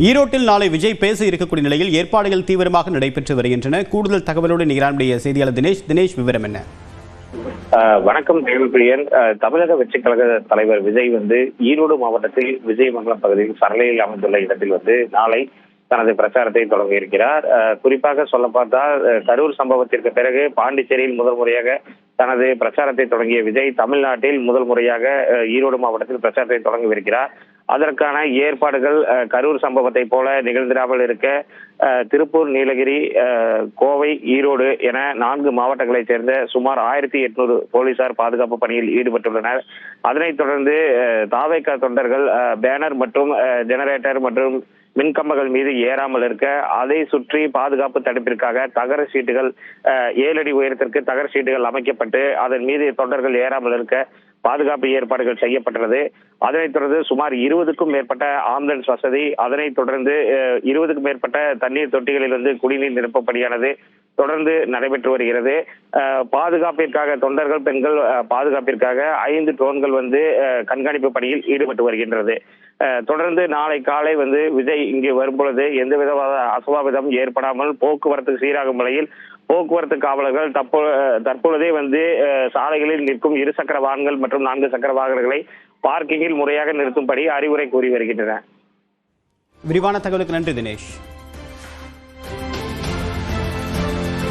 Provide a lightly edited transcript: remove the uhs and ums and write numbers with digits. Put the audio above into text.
ஈரோட்டில் நாளை விஜய் பேச இருக்கக்கூடிய நிலையில் ஏற்பாடுகள் தீவிரமாக நடைபெற்று வருகின்றன. கூடுதல் தகவலோடு நிகழ்ச்சிய செய்தியாளர் தினேஷ் விவரம் என்ன? வணக்கம் தேவப்பிரியன். தமிழக வெற்றிக் கழக தலைவர் விஜய் ஈரோடு மாவட்டத்தில் விஜயமங்கலம் பகுதியில் சரளையில் அமைந்துள்ள இடத்தில் நாளை தனது பிரச்சாரத்தை தொடங்க இருக்கிறார். குறிப்பாக சொல்ல பார்த்தால் கரூர் சம்பவத்திற்கு பிறகு பாண்டிச்சேரியில் முதல் முறையாக தனது பிரச்சாரத்தை தொடங்கிய விஜய் தமிழ்நாட்டில் முதல் முறையாக ஈரோடு மாவட்டத்தில் பிரச்சாரத்தை தொடங்கவிருக்கிறார். அதற்கான ஏற்பாடுகள் கரூர் சம்பவத்தை போல நிகழ்ந்திராமல் இருக்க திருப்பூர், நீலகிரி, கோவை, ஈரோடு என 4 மாவட்டங்களைச் சேர்ந்த சுமார் 1800 போலீசார் பாதுகாப்பு பணியில் ஈடுபட்டுள்ளனர். அதனைத் தொடர்ந்து தாவேகா தொண்டர்கள் பேனர் மற்றும் ஜெனரேட்டர் மற்றும் மின்கம்பங்கள் மீது ஏறாமல் இருக்க அதை சுற்றி பாதுகாப்பு தடுப்பிற்காக தகர சீட்டுகள் 7 அடி உயரத்திற்கு தகர சீட்டுகள் அமைக்கப்பட்டு அதன் மீது தொண்டர்கள் ஏறாமல் இருக்க பாதுகாப்பு ஏற்பாடுகள் செய்யப்பட்டுள்ளது. அதனைத் தொடர்ந்து சுமார் 20க்கும் மேற்பட்ட ஆம்புலன்ஸ் வசதி, அதனைத் தொடர்ந்து 20க்கும் மேற்பட்ட தண்ணீர் தொட்டிகளில் குடிநீர் நிரப்பும் பணியானது தொடர்ந்து நடைபெற்று வருகிறது. பாதுகாப்பிற்காக தொண்டர்கள், பெண்கள் பாதுகாப்பிற்காக 5 ட்ரோன்கள் கண்காணிப்பு பணியில் ஈடுபட்டு வருகின்றது. தொடர்ந்து நாளை காலை விஜய் இங்கே வரும்பொழுது எந்த விதமான அசம்பாவிதம் ஏற்படாமல் போக்குவரத்து சீராகும் நிலையில் போக்குவரத்து காவலர்கள் தற்பொழுதே சாலைகளில் நிற்கும் 2 சக்கர வாகனங்கள் மற்றும் 4 சக்கர வாகனங்களை பார்க்கிங்கில் முறையாக நிறுத்தும்படி அறிவுரை கூறி வருகின்றன. விரிவான தகவலுக்கு நன்றி தினேஷ்.